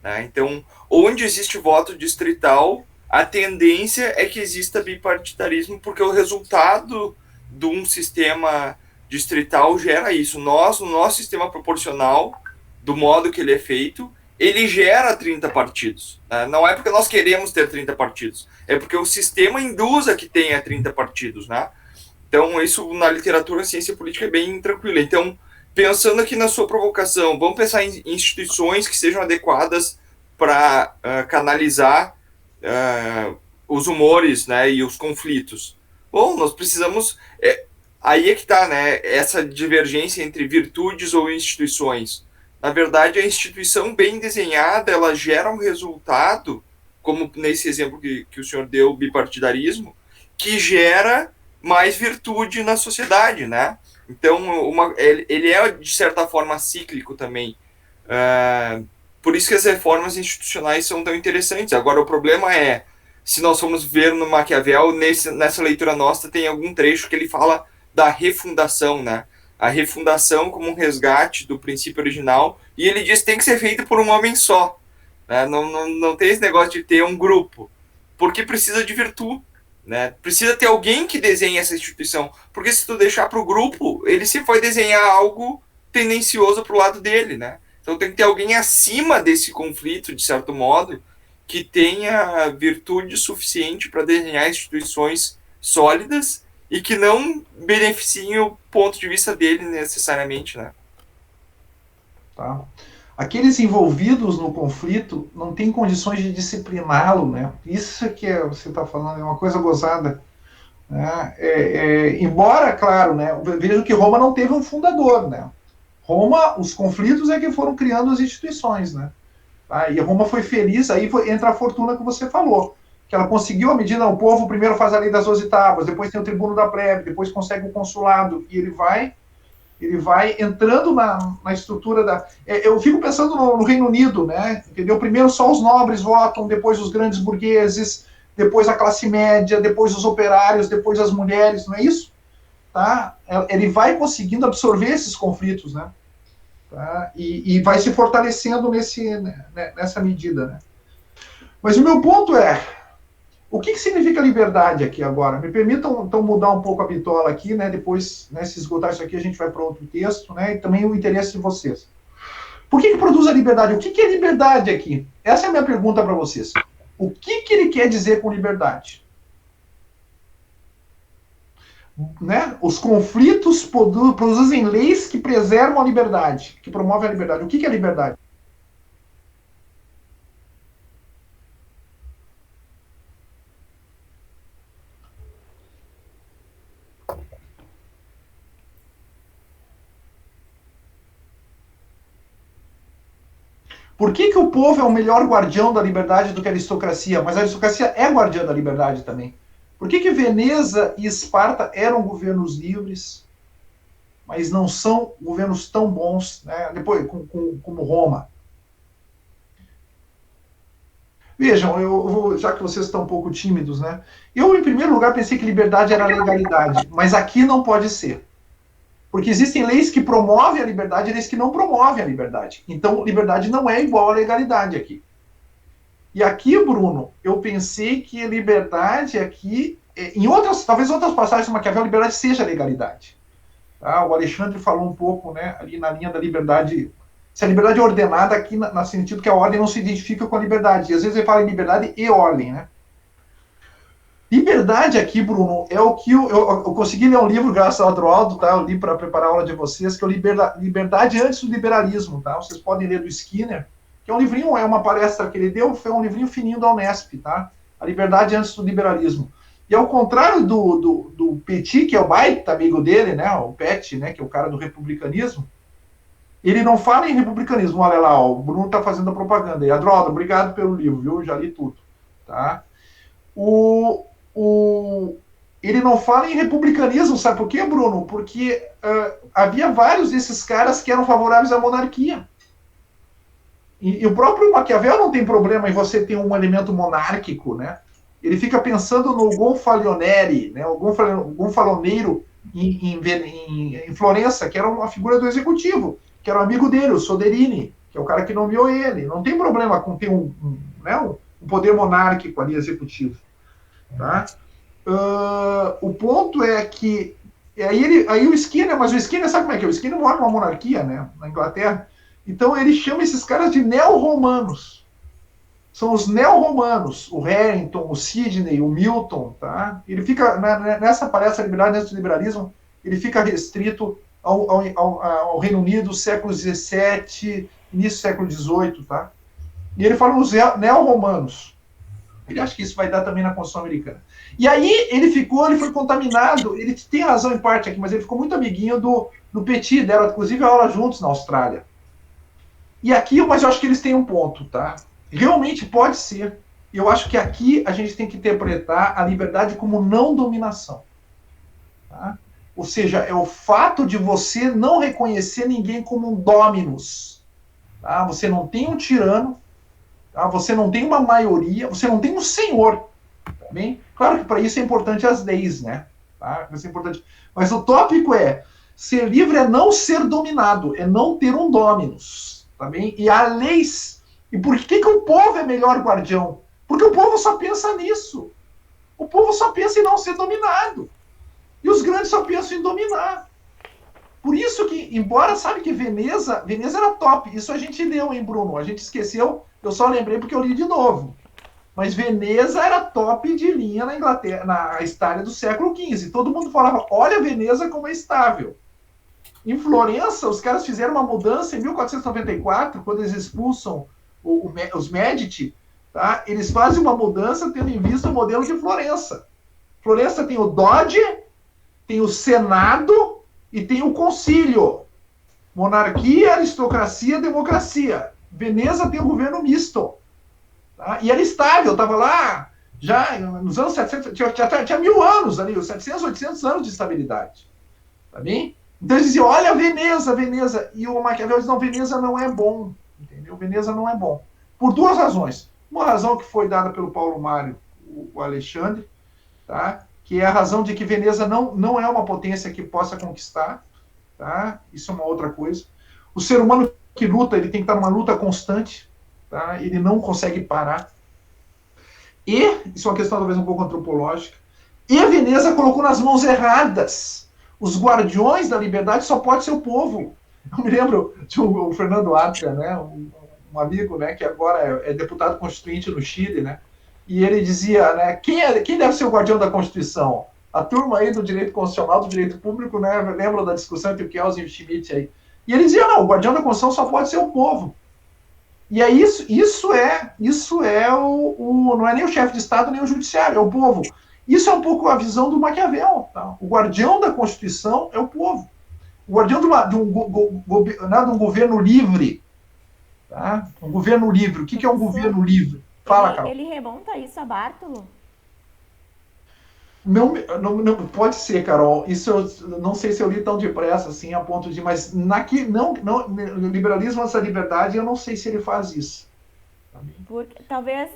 Né? Então, onde existe voto distrital, a tendência é que exista bipartidarismo, porque o resultado de um sistema distrital gera isso. Nós, no nosso sistema proporcional, do modo que ele é feito, ele gera 30 partidos. Né? Não é porque nós queremos ter 30 partidos, é porque o sistema induz a que tenha 30 partidos. Né? Então, isso na literatura, ciência política é bem tranquilo. Então, pensando aqui na sua provocação, vamos pensar em instituições que sejam adequadas para canalizar os humores, né, e os conflitos. Bom, nós precisamos... aí é que está, né, essa divergência entre virtudes ou instituições. Na verdade, a instituição bem desenhada, ela gera um resultado, como nesse exemplo que o senhor deu, o bipartidarismo, que gera mais virtude na sociedade, né? Então, ele é, de certa forma, cíclico também. Por isso que as reformas institucionais são tão interessantes. Agora, o problema é, se nós formos ver no Maquiavel, nessa leitura nossa, tem algum trecho que ele fala da refundação, né? A refundação como um resgate do princípio original, e ele diz que tem que ser feito por um homem só. Né? Não tem esse negócio de ter um grupo, porque precisa de virtude. Né? Precisa ter alguém que desenhe essa instituição, porque se tu deixar para o grupo, ele sempre vai desenhar algo tendencioso para o lado dele, né? Então tem que ter alguém acima desse conflito, de certo modo, que tenha virtude suficiente para desenhar instituições sólidas e que não beneficiem o ponto de vista dele necessariamente, né? Tá. Aqueles envolvidos no conflito não têm condições de discipliná-lo, né? Isso que você está falando é uma coisa gozada. Né? Embora, claro, né? Vejo que Roma não teve um fundador, né? Roma, os conflitos é que foram criando as instituições, né? Tá? E Roma foi feliz, aí entra a fortuna que você falou, que ela conseguiu a medida, o povo primeiro faz a lei das 12 tábuas, depois tem o tribuno da plebe, depois consegue o consulado, e ele vai entrando na estrutura da... eu fico pensando no Reino Unido, né? Entendeu? Primeiro só os nobres votam, depois os grandes burgueses, depois a classe média, depois os operários, depois as mulheres, não é isso? Tá? Ele vai conseguindo absorver esses conflitos, né? Tá? E vai se fortalecendo nessa medida, né? Mas o meu ponto é, o que significa liberdade aqui agora? Me permitam, então, mudar um pouco a bitola aqui, né? Depois, né, se esgotar isso aqui, a gente vai para outro texto, né? E também o interesse de vocês. Por que produz a liberdade? O que é liberdade aqui? Essa é a minha pergunta para vocês. O que ele quer dizer com liberdade? Né? Os conflitos produzem leis que preservam a liberdade, que promovem a liberdade. O que é liberdade? Por que o povo é o melhor guardião da liberdade do que a aristocracia? Mas a aristocracia é guardiã da liberdade também. Por que Veneza e Esparta eram governos livres, mas não são governos tão bons, né, depois, como Roma? Vejam, já que vocês estão um pouco tímidos, né? Eu, em primeiro lugar, pensei que liberdade era legalidade, mas aqui não pode ser. Porque existem leis que promovem a liberdade e leis que não promovem a liberdade. Então, liberdade não é igual à legalidade aqui. E aqui, Bruno, eu pensei que a liberdade aqui talvez outras passagens do Maquiavel, a liberdade seja a legalidade. Tá? O Alexandre falou um pouco, né, ali na linha da liberdade. Se a liberdade é ordenada aqui, no sentido que a ordem não se identifica com a liberdade. E às vezes ele fala em liberdade e ordem, né? Liberdade aqui, Bruno, é o que eu consegui ler um livro, graças ao Adroaldo, tá? Eu li para preparar a aula de vocês, que é o Liberdade antes do Liberalismo, tá? Vocês podem ler do Skinner, que é um livrinho, é uma palestra que ele deu, foi um livrinho fininho da Unesp, tá? A Liberdade antes do Liberalismo. E ao contrário do Petit, que é o baita amigo dele, né? O Pet, né? Que é o cara do republicanismo, ele não fala em republicanismo. Olha lá, ó, o Bruno tá fazendo a propaganda aí. Adroaldo, obrigado pelo livro, viu? Já li tudo, tá? Ele não fala em republicanismo, sabe por quê, Bruno? Porque havia vários desses caras que eram favoráveis à monarquia. E o próprio Maquiavel não tem problema em você ter um elemento monárquico, né? Ele fica pensando no Gonfalonieri, né? O Gonfaloneiro em Florença, que era uma figura do executivo, que era um amigo dele, o Soderini, que é o cara que nomeou ele. Não tem problema com ter um poder monárquico ali, executivo. Tá? O ponto é que aí o Skinner, mas o Skinner sabe como é que é? O Skinner mora numa monarquia, né, na Inglaterra, então ele chama esses caras de neo-romanos. São os neo-romanos, o Harrington, o Sidney, o Milton, tá? Ele fica, nessa palestra Liberdade antes do Liberalismo, ele fica restrito ao Reino Unido, século XVII, início do século XVIII, tá? E ele fala nos neo-romanos. Ele acha que isso vai dar também na Constituição Americana. E aí ele foi contaminado, ele tem razão em parte aqui, mas ele ficou muito amiguinho do Petit, deram inclusive aula juntos na Austrália. E aqui, mas eu acho que eles têm um ponto, tá? Realmente pode ser. Eu acho que aqui a gente tem que interpretar a liberdade como não dominação. Tá? Ou seja, é o fato de você não reconhecer ninguém como um dominus. Tá? Você não tem um tirano, tá? Você não tem uma maioria, você não tem um senhor. Tá bem? Claro que para isso é importante as leis, né? Tá? Isso é importante. Mas o tópico é: ser livre é não ser dominado, é não ter um dominus. Tá bem? E há leis. E por que o povo é melhor guardião? Porque o povo só pensa nisso. O povo só pensa em não ser dominado. E os grandes só pensam em dominar. Por isso que, embora, sabe que Veneza era top. Isso a gente leu, hein, Bruno? A gente esqueceu, eu só lembrei porque eu li de novo. Mas Veneza era top de linha na Inglaterra, na Itália do século XV. Todo mundo falava, olha Veneza como é estável. Em Florença, os caras fizeram uma mudança em 1494, quando eles expulsam os Medici, tá? Eles fazem uma mudança tendo em vista o modelo de Florença. Florença tem o Doge, tem o Senado e tem o Concílio. Monarquia, aristocracia, democracia. Veneza tem o governo misto. Tá? E era estável, estava lá já nos anos 700, tinha 1000 anos ali, 700, 800 anos de estabilidade. Tá bem? Então eles diziam, olha Veneza. E o Maquiavel diz, não, Veneza não é bom. Entendeu? Veneza não é bom. Por duas razões. Uma razão que foi dada pelo Paulo Mário, o Alexandre, tá? Que é a razão de que Veneza não é uma potência que possa conquistar. Tá? Isso é uma outra coisa. O ser humano que luta, ele tem que estar numa luta constante. Tá? Ele não consegue parar. E, isso é uma questão talvez um pouco antropológica, e a Veneza colocou nas mãos erradas. Os guardiões da liberdade só pode ser o povo. Eu me lembro de o Fernando Atria, né, um amigo, né, que agora é deputado constituinte no Chile, né, e ele dizia, né, quem deve ser o guardião da Constituição? A turma aí do direito constitucional, do direito público, né, lembram da discussão entre o Kelsen e o Schmitt aí. E ele dizia, não, o guardião da Constituição só pode ser o povo. E aí isso é não é nem o chefe de Estado, nem o judiciário, é o povo. Isso é um pouco a visão do Maquiavel. Tá? O guardião da Constituição é o povo. O guardião de um governo livre. Tá? Um governo livre. O que é um governo livre? Fala, Carol. Ele remonta isso a Bartolo? Não, pode ser, Carol. Isso eu não sei se eu li tão depressa assim, a ponto de... Mas no liberalismo, essa liberdade, eu não sei se ele faz isso. Porque, talvez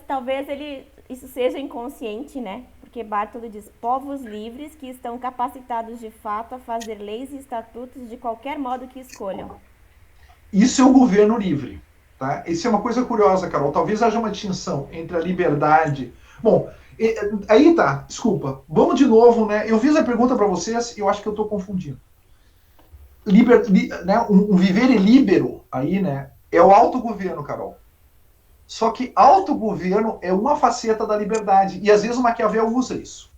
isso seja inconsciente, né? Porque Bartolo diz, povos livres que estão capacitados de fato a fazer leis e estatutos de qualquer modo que escolham. Isso é o governo livre. Tá? Isso é uma coisa curiosa, Carol. Talvez haja uma distinção entre a liberdade Bom, aí tá, desculpa. Vamos de novo, né? Eu fiz a pergunta para vocês e eu acho que eu estou confundindo. Né, um viver líbero aí, né? É o autogoverno, Carol. Só que autogoverno é uma faceta da liberdade. E às vezes o Maquiavel usa isso.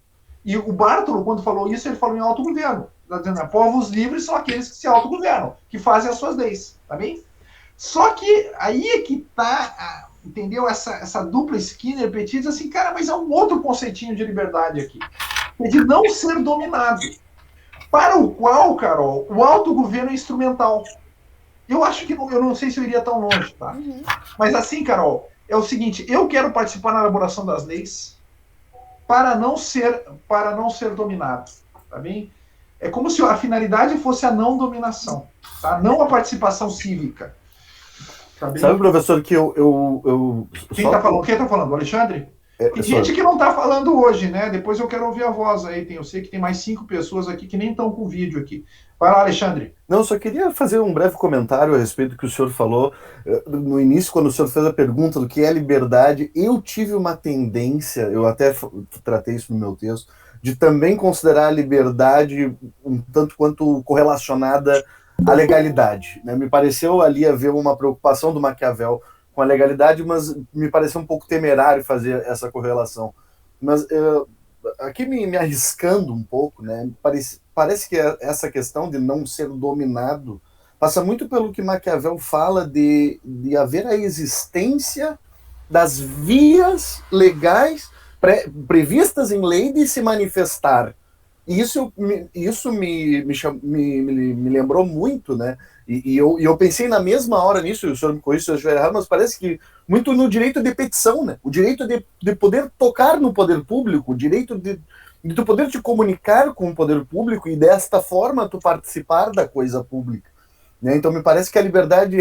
E o Bartolo, quando falou isso, ele falou em autogoverno. Está dizendo, povos livres são aqueles que se autogovernam, que fazem as suas leis. Tá bem? Só que aí é que tá, entendeu? Essa dupla Skinner Petit diz assim, cara, mas há um outro conceitinho de liberdade aqui. É de não ser dominado. Para o qual, Carol, o autogoverno é instrumental. Eu acho que eu não sei se eu iria tão longe, tá? Mas assim, Carol, é o seguinte, eu quero participar na elaboração das leis para não ser dominado, tá bem? É como se a finalidade fosse a não dominação, tá? Não a participação cívica. Tá bem? Sabe, professor, que Quem está falando? Quem tá falando? O Alexandre? Tem gente que não está falando hoje, né? Depois eu quero ouvir a voz aí. Eu sei que tem mais 5 pessoas aqui que nem estão com vídeo aqui. Vai lá, Alexandre. Não, só queria fazer um breve comentário a respeito do que o senhor falou. No início, quando o senhor fez a pergunta do que é liberdade, eu tive uma tendência, eu até tratei isso no meu texto, de também considerar a liberdade um tanto quanto correlacionada à legalidade, né? Me pareceu ali haver uma preocupação do Maquiavel com a legalidade, mas me pareceu um pouco temerário fazer essa correlação. Mas aqui me arriscando um pouco, né? Parece que essa questão de não ser dominado passa muito pelo que Maquiavel fala de haver a existência das vias legais previstas em lei de se manifestar. E isso me lembrou muito, né? E eu pensei na mesma hora nisso, e o senhor me corrige se eu estiver errado, mas parece que muito no direito de petição, né? O direito de poder tocar no poder público, o direito de tu poder te comunicar com o poder público e desta forma tu participar da coisa pública, né? Então me parece que a liberdade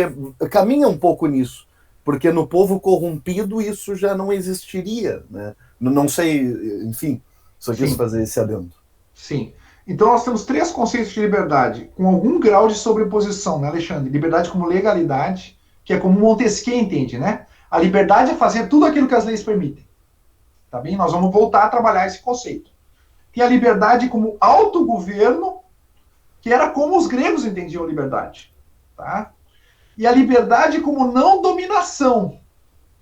caminha um pouco nisso, porque no povo corrompido isso já não existiria, né? Não sei, enfim, só quis fazer esse adendo. Sim. Então nós temos 3 conceitos de liberdade, com algum grau de sobreposição, né, Alexandre? Liberdade como legalidade, que é como Montesquieu entende, né? A liberdade é fazer tudo aquilo que as leis permitem. Tá bem? Nós vamos voltar a trabalhar esse conceito. Tem a liberdade como autogoverno, que era como os gregos entendiam a liberdade. Tá? E a liberdade como não dominação,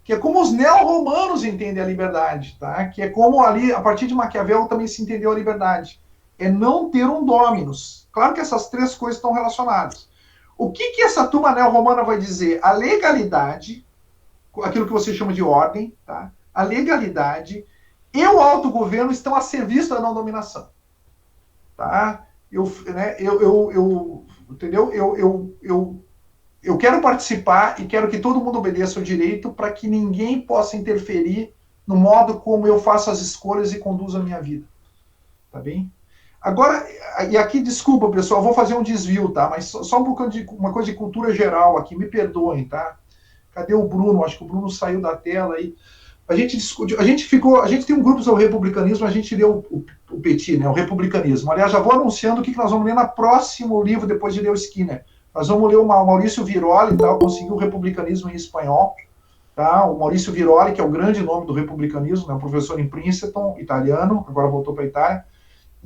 que é como os neo-romanos entendem a liberdade. Tá? Que é como ali, a partir de Maquiavel, também se entendeu a liberdade. É não ter um dominus. Claro que essas 3 coisas estão relacionadas. O que essa turma neo-romana vai dizer? A legalidade, aquilo que você chama de ordem, tá? A legalidade e o autogoverno estão a serviço da não dominação. Tá? Entendeu? Eu quero participar e quero que todo mundo obedeça o direito para que ninguém possa interferir no modo como eu faço as escolhas e conduzo a minha vida. Tá bem? Agora, e aqui, desculpa, pessoal, vou fazer um desvio, tá? Mas só um pouquinho de uma coisa de cultura geral aqui, me perdoem, tá? Cadê o Bruno? Acho que o Bruno saiu da tela aí. A gente tem um grupo sobre o republicanismo, a gente leu o Petit, né? O republicanismo. Aliás, já vou anunciando o que nós vamos ler no próximo livro, depois de ler o Skinner. Nós vamos ler o Maurício Viroli, tá? Conseguiu o republicanismo em espanhol. Tá? O Maurício Viroli, que é o grande nome do republicanismo, né? Um professor em Princeton, italiano, agora voltou para a Itália.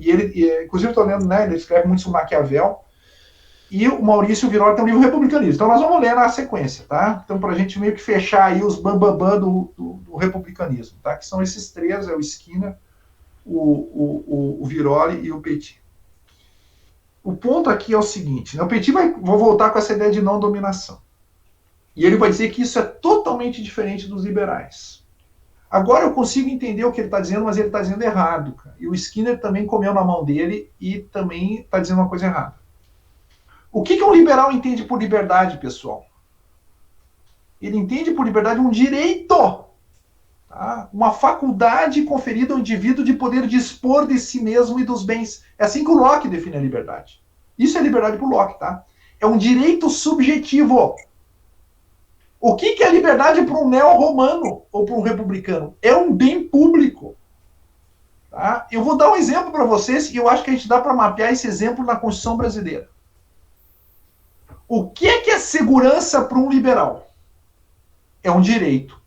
E ele, inclusive, estou lendo, né? Ele escreve muito sobre Maquiavel. E o Maurício Viroli tem um livro republicanismo. Então, nós vamos ler na sequência, tá? Então, para a gente meio que fechar aí os bambambam do republicanismo, tá? Que são esses 3, é o Skinner, o Viroli e o Petit. O ponto aqui é o seguinte, né? O Petit vou voltar com essa ideia de não dominação. E ele vai dizer que isso é totalmente diferente dos liberais. Agora eu consigo entender o que ele está dizendo, mas ele está dizendo errado, cara. E o Skinner também comeu na mão dele e também está dizendo uma coisa errada. O que um liberal entende por liberdade, pessoal? Ele entende por liberdade um direito, tá? Uma faculdade conferida ao indivíduo de poder dispor de si mesmo e dos bens. É assim que o Locke define a liberdade. Isso é liberdade para o Locke, tá? É um direito subjetivo. O que é liberdade para um neo-romano ou para um republicano? É um bem público. Tá? Eu vou dar um exemplo para vocês e eu acho que a gente dá para mapear esse exemplo na Constituição brasileira. O que é segurança para um liberal? É um direito.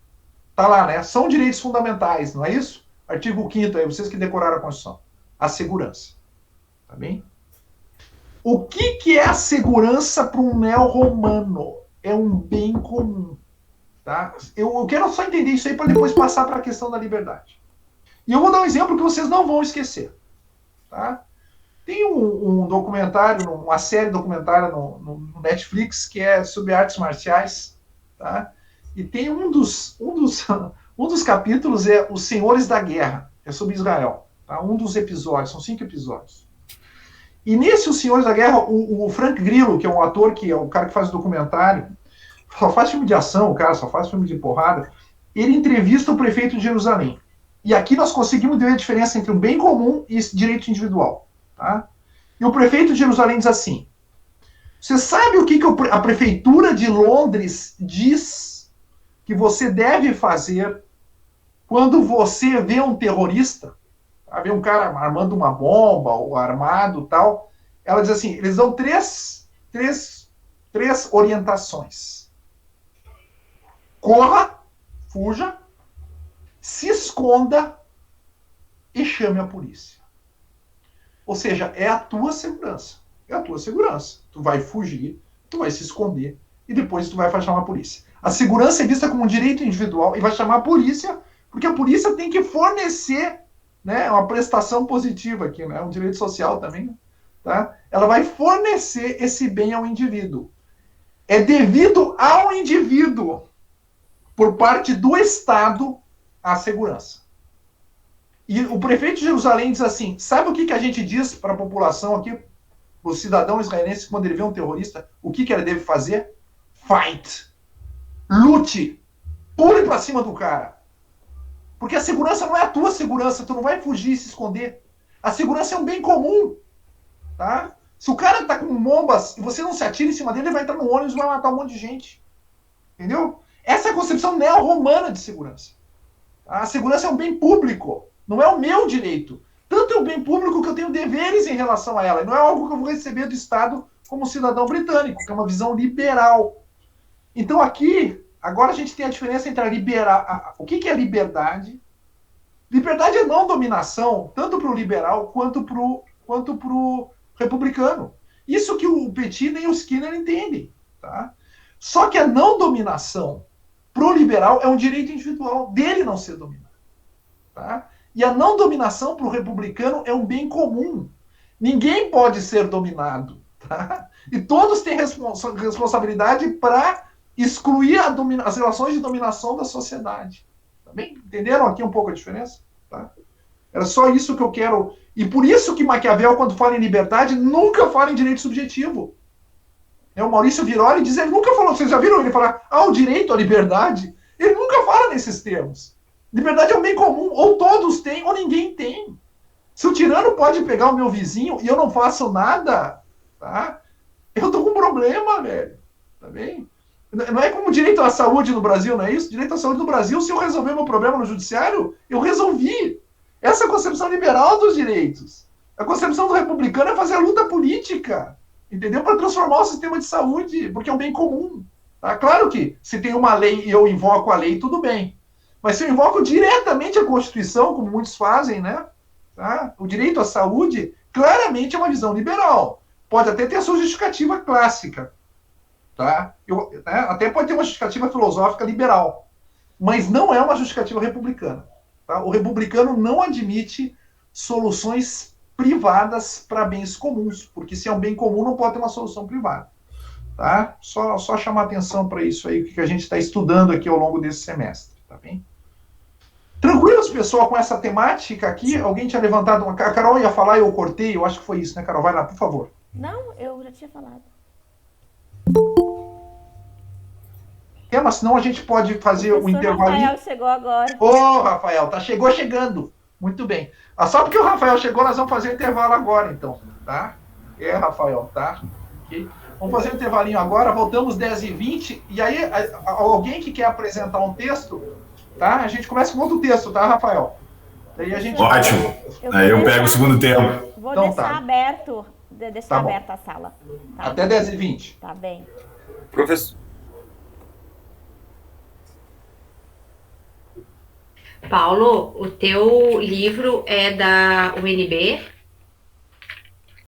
Tá lá, né? São direitos fundamentais, não é isso? Artigo 5º, aí vocês que decoraram a Constituição. A segurança. Tá bem? O que é a segurança para um neo-romano? É um bem comum. Tá? Eu quero só entender isso aí para depois passar para a questão da liberdade. E eu vou dar um exemplo que vocês não vão esquecer. Tá? Tem um documentário, uma série documentária no Netflix que é sobre artes marciais. Tá? E tem um dos capítulos é Os Senhores da Guerra. É sobre Israel. Tá? Um dos episódios, são 5 episódios. E nesse Os Senhores da Guerra, o Frank Grillo, que é um ator, que é o cara que faz o documentário, só faz filme de ação, o cara só faz filme de porrada, ele entrevista o prefeito de Jerusalém. E aqui nós conseguimos ver a diferença entre o bem comum e esse direito individual. Tá? E o prefeito de Jerusalém diz assim, você sabe o que a prefeitura de Londres diz que você deve fazer quando você vê um terrorista? Vê um cara armando uma bomba, ou armado tal. Ela diz assim, eles dão três orientações. Corra, fuja, se esconda e chame a polícia. Ou seja, é a tua segurança. É a tua segurança. Tu vai fugir, tu vai se esconder e depois tu vai chamar a polícia. A segurança é vista como um direito individual e vai chamar a polícia, porque a polícia tem que fornecer, né, uma prestação positiva aqui, né, um direito social também, tá? Ela vai fornecer esse bem ao indivíduo. É devido ao indivíduo, por parte do Estado, a segurança. E o prefeito de Jerusalém diz assim, sabe o que a gente diz para a população aqui, para o cidadão israelense, quando ele vê um terrorista, o que ele deve fazer? Fight. Lute. Pule para cima do cara. Porque a segurança não é a tua segurança, tu não vai fugir e se esconder. A segurança é um bem comum. Tá? Se o cara tá com bombas e você não se atira em cima dele, ele vai entrar no ônibus e vai matar um monte de gente. Entendeu? Essa é a concepção neo-romana de segurança. A segurança é um bem público, não é o meu direito. Tanto é um bem público que eu tenho deveres em relação a ela. E não é algo que eu vou receber do Estado como cidadão britânico, que é uma visão liberal. Então aqui, agora a gente tem a diferença entre o que é liberdade. Liberdade é não dominação, tanto para o liberal quanto para o republicano. Isso que o Petit nem o Skinner entendem. Tá? Só que a não dominação para o liberal é um direito individual, dele não ser dominado. Tá? E a não dominação para o republicano é um bem comum. Ninguém pode ser dominado. Tá? E todos têm responsabilidade para excluir as relações de dominação da sociedade. Tá bem? Entenderam aqui um pouco a diferença? Tá? Era só isso que eu quero. E por isso que Maquiavel, quando fala em liberdade, nunca fala em direito subjetivo. O Maurício Viroli diz, ele nunca falou, vocês já viram ele falar, o direito à liberdade? Ele nunca fala nesses termos. Liberdade é um bem comum, ou todos têm, ou ninguém tem. Se o tirano pode pegar o meu vizinho e eu não faço nada, tá? Eu tô com um problema, velho. Tá bem? Não é como direito à saúde no Brasil, não é isso? Direito à saúde no Brasil, se eu resolver meu problema no judiciário, eu resolvi. Essa é a concepção liberal dos direitos. A concepção do republicano é fazer a luta política, entendeu? Para transformar o sistema de saúde, porque é um bem comum. Tá? Claro que se tem uma lei e eu invoco a lei, tudo bem. Mas se eu invoco diretamente a Constituição, como muitos fazem, né? Tá? O direito à saúde, claramente é uma visão liberal. Pode até ter a sua justificativa clássica. Tá? Até pode ter uma justificativa filosófica liberal. Mas não é uma justificativa republicana. Tá? O republicano não admite soluções privadas para bens comuns, porque se é um bem comum não pode ter uma solução privada. Tá? Só chamar atenção para isso aí, que a gente está estudando aqui ao longo desse semestre. Tá bem? Tranquilos, pessoal, com essa temática aqui? Alguém tinha levantado uma... A Carol ia falar e eu cortei, eu acho que foi isso, né, Carol? Vai lá, por favor. Não, eu já tinha falado. Mas senão a gente pode fazer o intervalinho. O Rafael chegou agora. Rafael, chegando. Muito bem. Só porque o Rafael chegou, nós vamos fazer o intervalo agora, então. Tá? Rafael, tá? Okay. Vamos fazer o intervalinho agora, voltamos 10h20. E aí, alguém que quer apresentar um texto, tá? A gente começa com outro texto, tá, Rafael? Daí a gente... Ótimo. Aí eu pego o segundo tempo. Vou deixar aberto. Deixar aberta a sala. Tá? Até 10h20. Tá bem. Professor. Paulo, o teu livro é da UNB?